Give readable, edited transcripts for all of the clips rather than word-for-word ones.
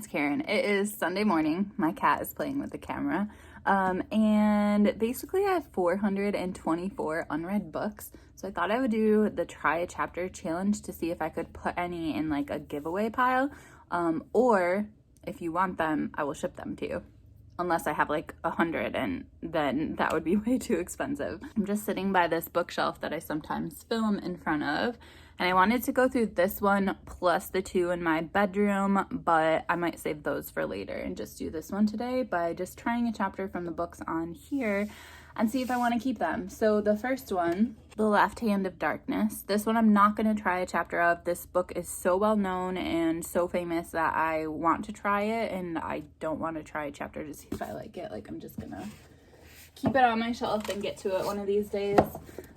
it's Karen. It is Sunday morning. My cat is playing with the camera. And basically I have 424 unread books. So I thought I would do the try a chapter challenge to see if I could put any in like a giveaway pile. Or if you want them, I will ship them to you. Unless I have like 100, and then that would be way too expensive. I'm just sitting by this bookshelf that I sometimes film in front of, and I wanted to go through this one plus the two in my bedroom, but I might save those for later and just do this one today by just trying a chapter from the books on here and see if I want to keep them. So the first one, The Left Hand of Darkness. This one I'm not going to try a chapter of. This book is so well known and so famous that I want to try it, and I don't want to try a chapter to see if I like it. Like, I'm just going to keep it on my shelf and get to it one of these days.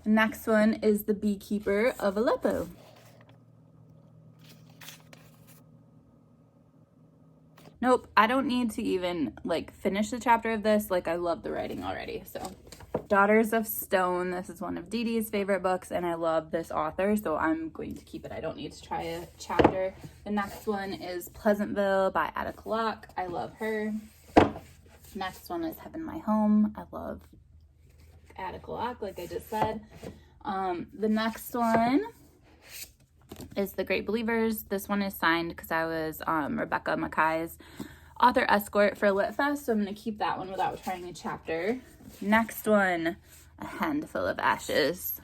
The next one is The Beekeeper of Aleppo. Nope, I don't need to even like finish the chapter of this. Like, I love the writing already. So Daughters of Stone. This is one of Dee Dee's favorite books, and I love this author, so I'm going to keep it. I don't need to try a chapter. The next one is Pleasantville by Attica Locke. I love her. Next one is Heaven My Home. I love Attica Locke, like I just said. The next one is The Great Believers. This one is signed because I was Rebecca Mackay's author escort for Lit Fest, so I'm going to keep that one without trying a chapter. Next one, A Handful of Ashes.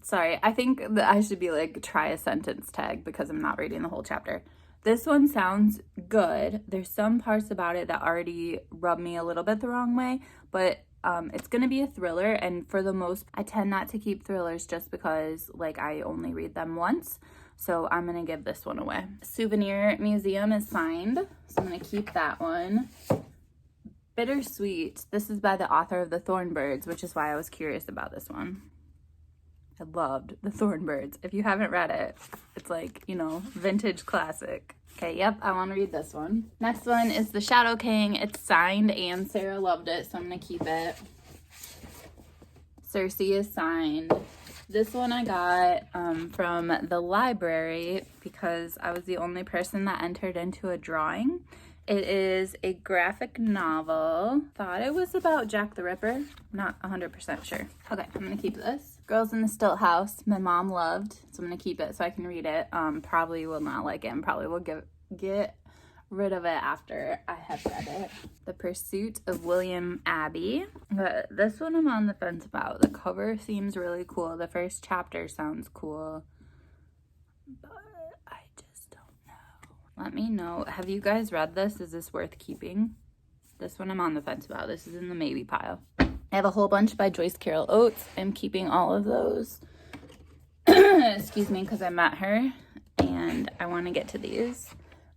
Sorry, I think that I should be like try a sentence tag because I'm not reading the whole chapter. This one sounds good. There's some parts about it that already rub me a little bit the wrong way, but it's going to be a thriller, and for the most, I tend not to keep thrillers just because like I only read them once, so I'm going to give this one away. Souvenir Museum is signed, so I'm going to keep that one. Bittersweet. This is by the author of The Thornbirds, which is why I was curious about this one. I loved The Thornbirds. If you haven't read it, it's like, you know, vintage classic. Okay, yep, I want to read this one. Next one is The Shadow King. It's signed and Sarah loved it, so I'm going to keep it. Circe is signed. This one I got from the library because I was the only person that entered into a drawing. It is a graphic novel. Thought it was about Jack the Ripper. Not 100% sure. Okay, I'm going to keep this. Girls in the Stilt House. My mom loved, so I'm going to keep it so I can read it. Probably will not like it and probably will get rid of it after I have read it. The Pursuit of William Abbey. This one I'm on the fence about. The cover seems really cool. The first chapter sounds cool, but I just don't know. Let me know. Have you guys read this? Is this worth keeping? This one I'm on the fence about. This is in the maybe pile. I have a whole bunch by Joyce Carol Oates. I'm keeping all of those. Excuse me, because I met her and I want to get to these.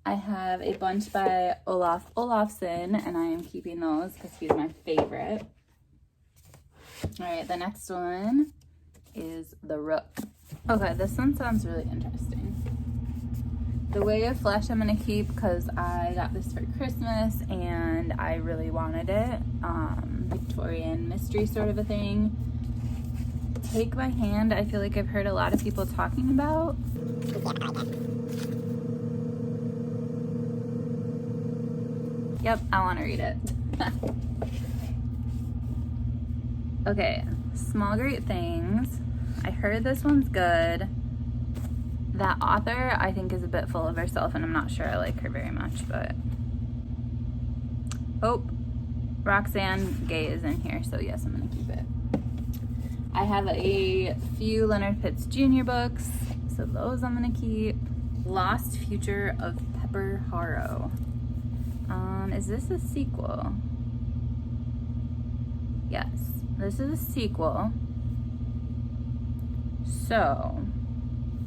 I have a bunch by Olaf Olafsson, and I am keeping those because he's my favorite. All right, the next one is The Rook. Okay, this one sounds really interesting. The Way of Flesh I'm going to keep because I got this for Christmas and I really wanted it. Victorian mystery sort of a thing. Take My Hand, I feel like I've heard a lot of people talking about. Yep, I want to read it. Okay, Small Great Things. I heard this one's good. That author, I think, is a bit full of herself, and I'm not sure I like her very much, but... Oh, Roxanne Gay is in here, so yes, I'm going to keep it. I have a few Leonard Pitts Jr. books, so those I'm going to keep. Lost Future of Pepper Harrow. Is this a sequel? Yes, this is a sequel. So,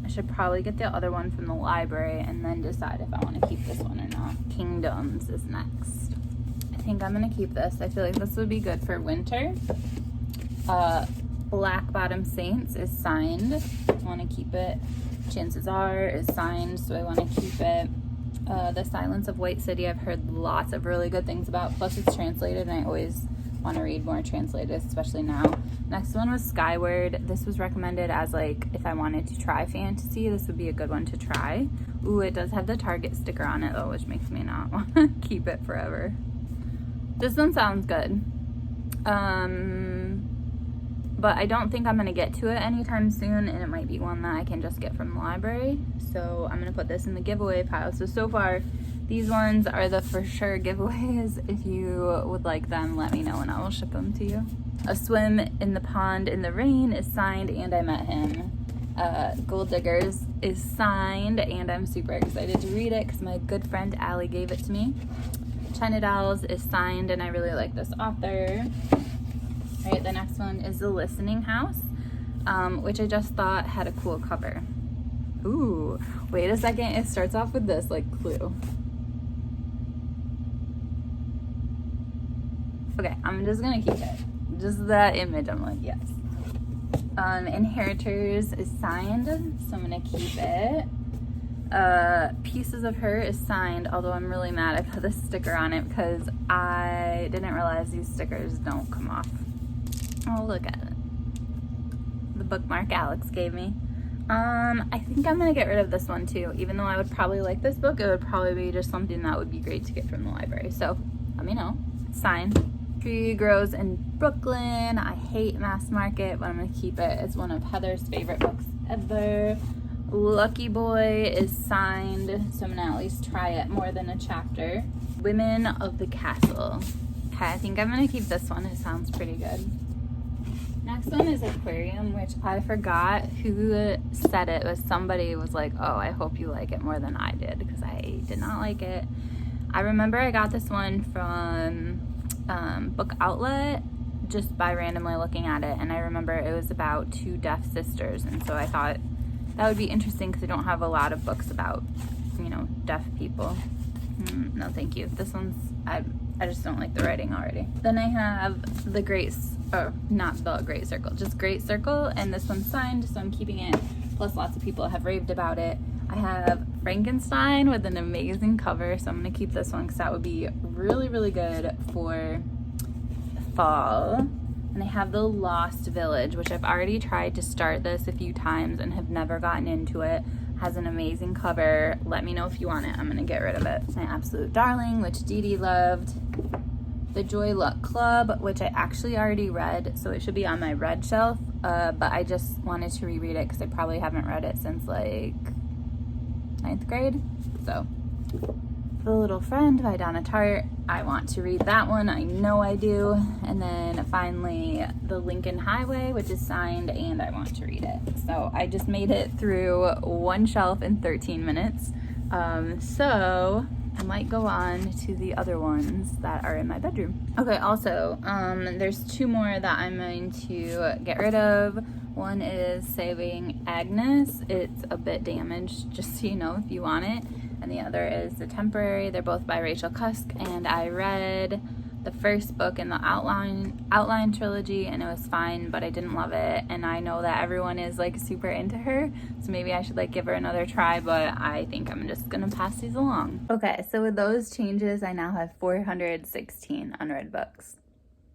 I should probably get the other one from the library and then decide if I want to keep this one or not. Kingdoms is next. I think I'm going to keep this. I feel like this would be good for winter. Black Bottom Saints is signed. I want to keep it. Chances Are is signed, so I want to keep it. The Silence of White City I've heard lots of really good things about, plus it's translated and I always want to read more translated, especially now. Next one was Skyward. This was recommended as like if I wanted to try fantasy, this would be a good one to try. Ooh, it does have the Target sticker on it though, which makes me not want to keep it forever. This one sounds good. But I don't think I'm going to get to it anytime soon, and it might be one that I can just get from the library. So I'm going to put this in the giveaway pile. So far, these ones are the for sure giveaways. If you would like them, let me know and I will ship them to you. A Swim in the Pond in the Rain is signed, and I met him. Gold Diggers is signed, and I'm super excited to read it because my good friend Allie gave it to me. China Dolls is signed, and I really like this author. All right, the next one is The Listening House, which I just thought had a cool cover. Ooh, wait a second. It starts off with this, like, clue. Okay, I'm just gonna keep it. Just that image, I'm like, yes. Inheritors is signed, so I'm gonna keep it. Pieces of Her is signed, although I'm really mad I put this sticker on it because I didn't realize these stickers don't come off. Oh, look at it. The bookmark Alex gave me. I think I'm gonna get rid of this one too. Even though I would probably like this book, it would probably be just something that would be great to get from the library. So let me know. Signed. Tree Grows in Brooklyn. I hate Mass Market, but I'm gonna keep it. It's one of Heather's favorite books ever. Lucky Boy is signed, so I'm gonna at least try it more than a chapter. Women of the Castle. Okay, I think I'm gonna keep this one. It sounds pretty good. Next one is Aquarium, which I forgot who said it. Was somebody was like, oh, I hope you like it more than I did, because I did not like it. I remember I got this one from Book Outlet just by randomly looking at it, and I remember it was about two deaf sisters, and so I thought that would be interesting because I don't have a lot of books about, you know, deaf people. No, thank you. This one's, I just don't like the writing already. Then I have The Great, or not The Great Circle, just Great Circle, and this one's signed, so I'm keeping it. Plus lots of people have raved about it. I have Frankenstein with an amazing cover, so I'm gonna keep this one because that would be really, really good for fall. And I have The Lost Village, which I've already tried to start this a few times and have never gotten into it. Has an amazing cover. Let me know if you want it. I'm gonna get rid of it. My Absolute Darling, which Dee Dee loved. The Joy Luck Club, which I actually already read, so it should be on my read shelf, but I just wanted to reread it because I probably haven't read it since like 9th grade. So The Little Friend by Donna Tartt. I want to read that one. I know I do. And then finally, The Lincoln Highway, which is signed, and I want to read it. So I just made it through one shelf in 13 minutes. So I might go on to the other ones that are in my bedroom. Okay, also, there's two more that I'm going to get rid of. One is Saving Agnes. It's a bit damaged, just so you know if you want it. And the other is The Temporary. They're both by Rachel Cusk, and I read the first book in the outline trilogy, and it was fine, but I didn't love it, and I know that everyone is like super into her, so maybe I should like give her another try, but I think I'm just gonna pass these along. Okay, so with those changes, I now have 416 unread books,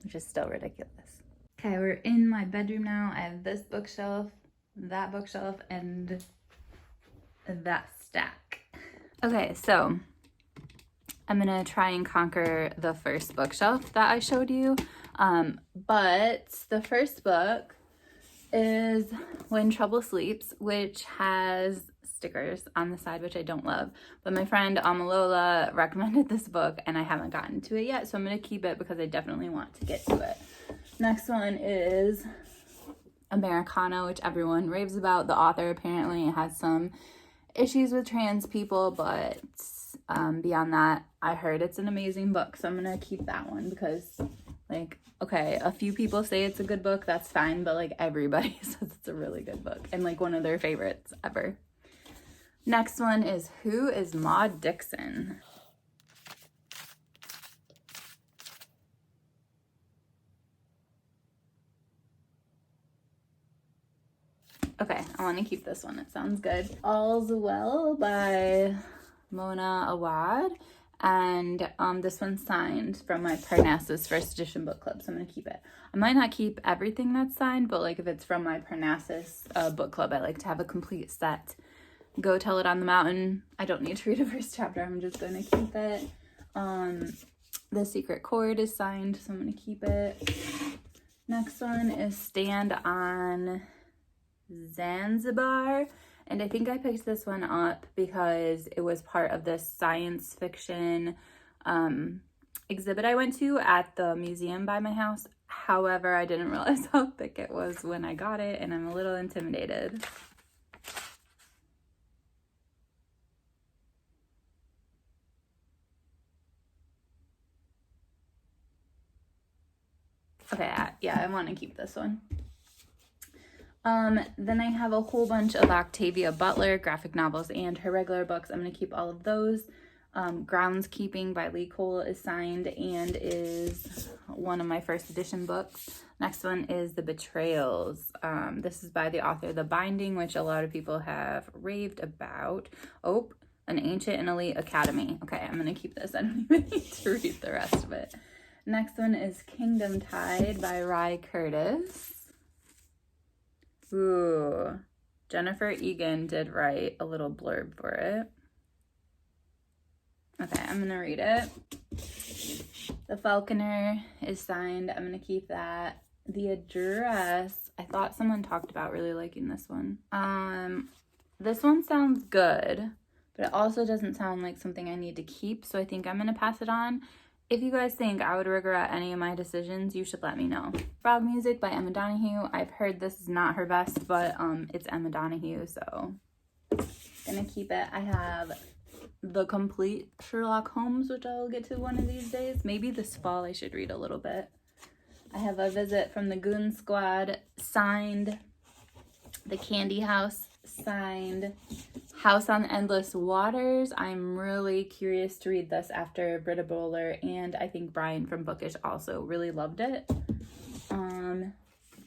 which is still ridiculous. Okay, we're in my bedroom now. I have this bookshelf, that bookshelf, and that stack. Okay, so I'm gonna try and conquer the first bookshelf that I showed you. But the first book is When Trouble Sleeps, which has stickers on the side, which I don't love. But my friend Amalola recommended this book, and I haven't gotten to it yet, so I'm gonna keep it because I definitely want to get to it. Next one is Americana, which everyone raves about. The author apparently has some issues with trans people, but beyond that, I heard it's an amazing book, so I'm gonna keep that one because, like, okay, a few people say it's a good book, that's fine, but like everybody says it's a really good book and like one of their favorites ever. Next one is Who is Maud Dixon? Okay, I want to keep this one. It sounds good. All's Well by Mona Awad. And this one's signed from my Parnassus first edition book club, so I'm going to keep it. I might not keep everything that's signed, but like if it's from my Parnassus book club, I like to have a complete set. Go Tell It on the Mountain. I don't need to read a first chapter. I'm just going to keep it. The Secret Chord is signed, so I'm going to keep it. Next one is Stand on Zanzibar. And I think I picked this one up because it was part of this science fiction exhibit I went to at the museum by my house. However, I didn't realize how thick it was when I got it, and I'm a little intimidated. Okay, yeah, I want to keep this one. Then I have a whole bunch of Octavia Butler graphic novels and her regular books. I'm going to keep all of those. Groundskeeping by Lee Cole is signed and is one of my first edition books. Next one is The Betrayals. This is by the author The Binding, which a lot of people have raved about. Oh, An Ancient and Elite Academy. Okay, I'm going to keep this. I don't even need to read the rest of it. Next one is Kingdom Tide by Rye Curtis. Ooh, Jennifer Egan did write a little blurb for it. Okay, I'm gonna read it. The Falconer is signed. I'm gonna keep that. The Address, I thought someone talked about really liking this one. This one sounds good, but it also doesn't sound like something I need to keep, so I think I'm gonna pass it on. If you guys think I would regret any of my decisions, you should let me know. Frog Music by Emma Donoghue. I've heard this is not her best, but it's Emma Donoghue, so gonna keep it. I have the complete Sherlock Holmes, which I'll get to one of these days. Maybe this fall I should read a little bit. I have A Visit from the Goon Squad, signed. The Candy House, signed. House on Endless Waters. I'm really curious to read this after Britta Bowler, and I think Brian from Bookish also really loved it.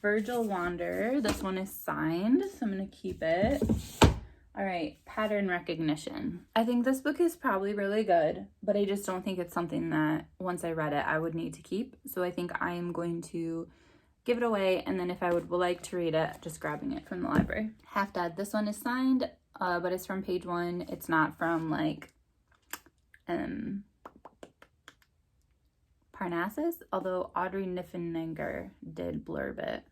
Virgil Wanderer. This one is signed, so I'm going to keep it. All right, Pattern Recognition. I think this book is probably really good, but I just don't think it's something that once I read it, I would need to keep. So I think I am going to give it away, and then if I would like to read it, just grabbing it from the library. Half Dead. This one is signed, but it's from page 1. It's not from like Parnassus, although Audrey Niffenegger did blurb it.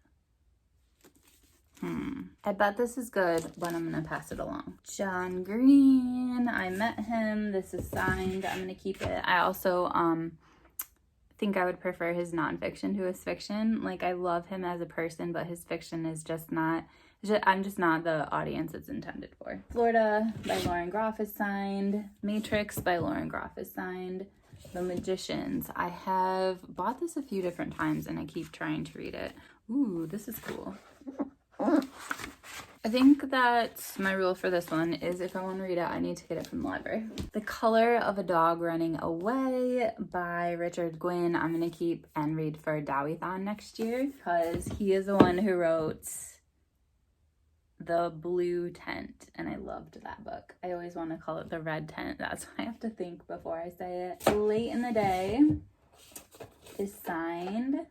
I bet this is good, but I'm gonna pass it along. John Green, I met him. This is signed. I'm gonna keep it. I also think I would prefer his nonfiction to his fiction. Like, I love him as a person, but his fiction is just not, I'm just not the audience it's intended for. Florida by Lauren Groff is signed. Matrix by Lauren Groff is signed. The Magicians. I have bought this a few different times and I keep trying to read it. Ooh, this is cool. I think that my rule for this one is if I want to read it, I need to get it from the library. The Color of a Dog Running Away by Richard Gwynne. I'm going to keep and read for Dowithon next year because he is the one who wrote The Blue Tent, and I loved that book. I always want to call it The Red Tent. That's what I have to think before I say it. Late in the Day is signed.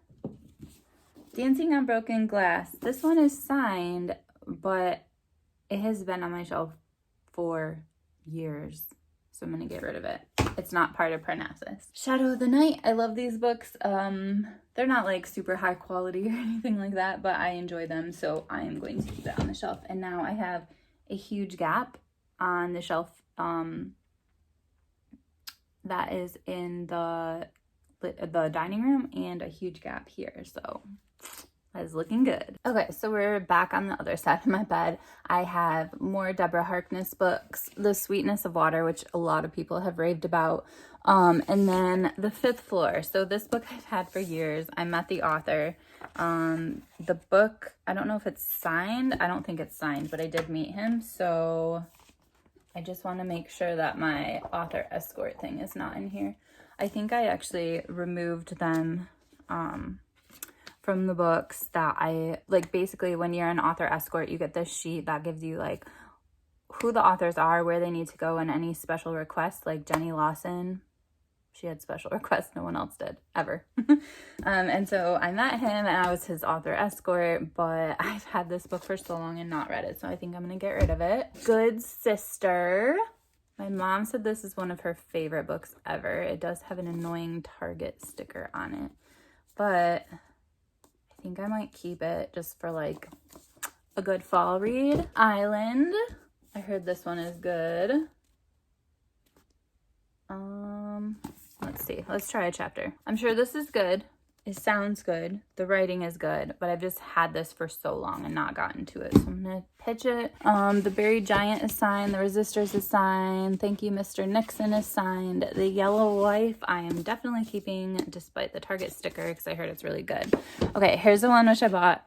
Dancing on Broken Glass. This one is signed, but it has been on my shelf for years, so I'm gonna get rid of it. It's not part of Parnassus. Shadow of the Night. I love these books. They're not like super high quality or anything like that, but I enjoy them, so I am going to keep it on the shelf. And now I have a huge gap on the shelf that is in the dining room, and a huge gap here, so that is looking good. Okay, so we're back on the other side of my bed. I have more Deborah Harkness books. The Sweetness of Water, which a lot of people have raved about. And then The Fifth Floor. So this book I've had for years. I met the author. The book, I don't know if it's signed. I don't think it's signed, but I did meet him. So I just want to make sure that my author escort thing is not in here. I think I actually removed them from the books that I, like, basically when you're an author escort, you get this sheet that gives you like who the authors are, where they need to go, and any special requests. Like Jenny Lawson she had special requests. No one else did, ever. And so I met him and I was his author escort, but I've had this book for so long and not read it, so I think I'm going to get rid of it. Good Sister. My mom said this is one of her favorite books ever. It does have an annoying Target sticker on it, but I think I might keep it just for like a good fall read. Island. I heard this one is good. Let's see. Let's try a chapter. I'm sure this is good. It sounds good. The writing is good, but I've just had this for so long and not gotten to it. So I'm going to pitch it. The Buried Giant is signed. The Resistors is signed. Thank You, Mr. Nixon is signed. The Yellow Wife, I am definitely keeping despite the Target sticker because I heard it's really good. Okay, here's the one which I bought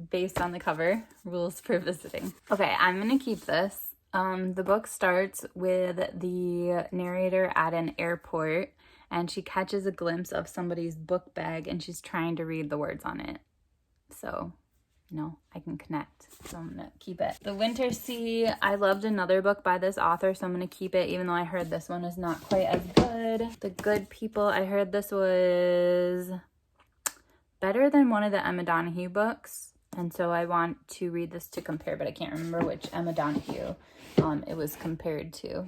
based on the cover. Rules for Visiting. Okay, I'm going to keep this. The book starts with the narrator at an airport and she catches a glimpse of somebody's book bag and she's trying to read the words on it. So, I can connect. So I'm going to keep it. The Winter Sea, I loved another book by this author, so I'm going to keep it even though I heard this one is not quite as good. The Good People, I heard this was better than one of the Emma Donoghue books. And so I want to read this to compare, but I can't remember which Emma Donoghue it was compared to.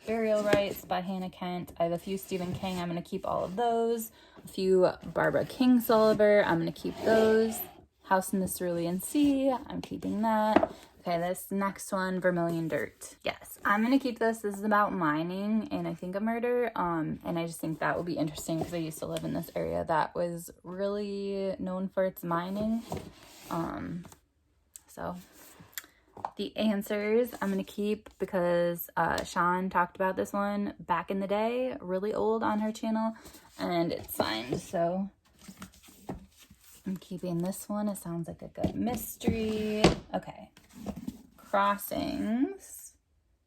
Burial Rites by Hannah Kent. I have a few Stephen King. I'm going to keep all of those. A few Barbara Kingsolver. I'm going to keep those. House in the Cerulean Sea. I'm keeping that. Okay, this next one, Vermilion Dirt. Yes, I'm going to keep this. This is about mining and I think a murder. And I just think that will be interesting because I used to live in this area that was really known for its mining. So The Answers I'm going to keep because Sean talked about this one back in the day, really old on her channel, and it's signed. So I'm keeping this one. It sounds like a good mystery. Okay. Crossings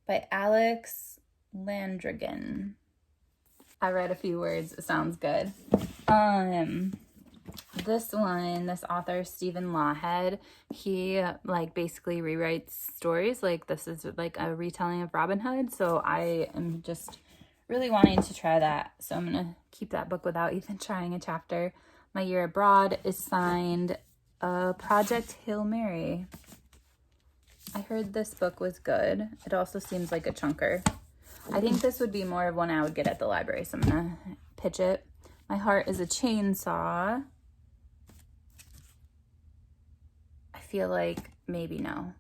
by Alex Landrigan. I read a few words. It sounds good. This one, this author, Stephen Lawhead, he basically rewrites stories. This is a retelling of Robin Hood. So I am just really wanting to try that. So I'm going to keep that book without even trying a chapter. My Year Abroad is signed. Project Hail Mary. I heard this book was good. It also seems like a chunker. I think this would be more of one I would get at the library. So I'm going to pitch it. My Heart is a Chainsaw. I feel like maybe no.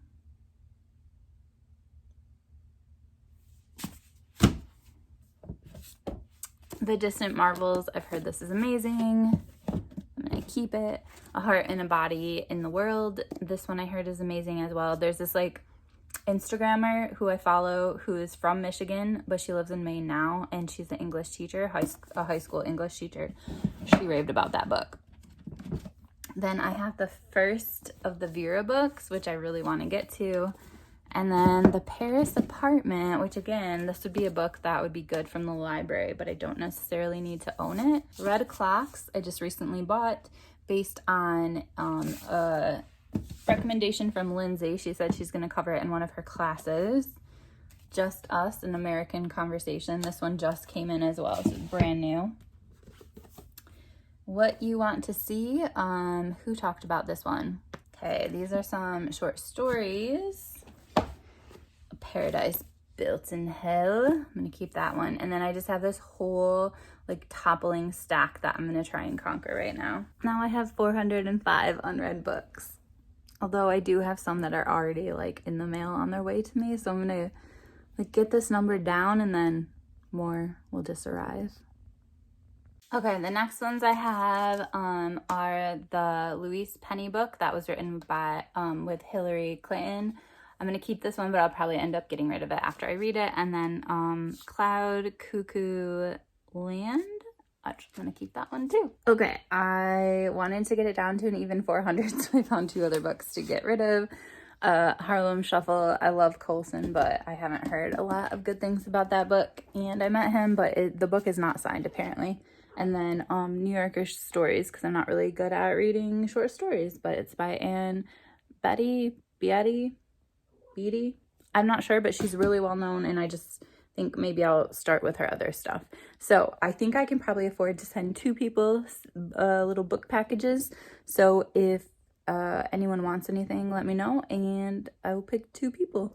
The Distant Marvels, I've heard this is amazing. I'm going to keep it. A Heart and a Body in the World. This one I heard is amazing as well. There's this Instagrammer who I follow who is from Michigan, but she lives in Maine now, and she's an English teacher, a high school English teacher. She raved about that book. Then I have the first of the Vera books, which I really want to get to. And then The Paris Apartment, which again, this would be a book that would be good from the library, but I don't necessarily need to own it. Red Clocks, I just recently bought based on a recommendation from Lindsay. She said she's going to cover it in one of her classes. Just Us, an American Conversation. This one just came in as well, so it's brand new. What You Want to See. Who talked about this one? Okay, these are some short stories. A Paradise Built in Hell. I'm going to keep that one. And then I just have this whole toppling stack that I'm going to try and conquer right now. Now I have 405 unread books. Although I do have some that are already in the mail on their way to me. So I'm going to get this number down and then more will just arrive. Okay, the next ones I have are the Louise Penny book that was written by with Hillary Clinton. I'm going to keep this one, but I'll probably end up getting rid of it after I read it. And then Cloud Cuckoo Land. I'm going to keep that one too. Okay, I wanted to get it down to an even 400, so I found two other books to get rid of. Harlem Shuffle. I love Colson, but I haven't heard a lot of good things about that book. And I met him, but the book is not signed apparently. And then New Yorker Stories, because I'm not really good at reading short stories, but it's by Anne Beatty. I'm not sure, but she's really well known, and I just think maybe I'll start with her other stuff. So I think I can probably afford to send 2 people little book packages. So if anyone wants anything, let me know, and I will pick 2 people.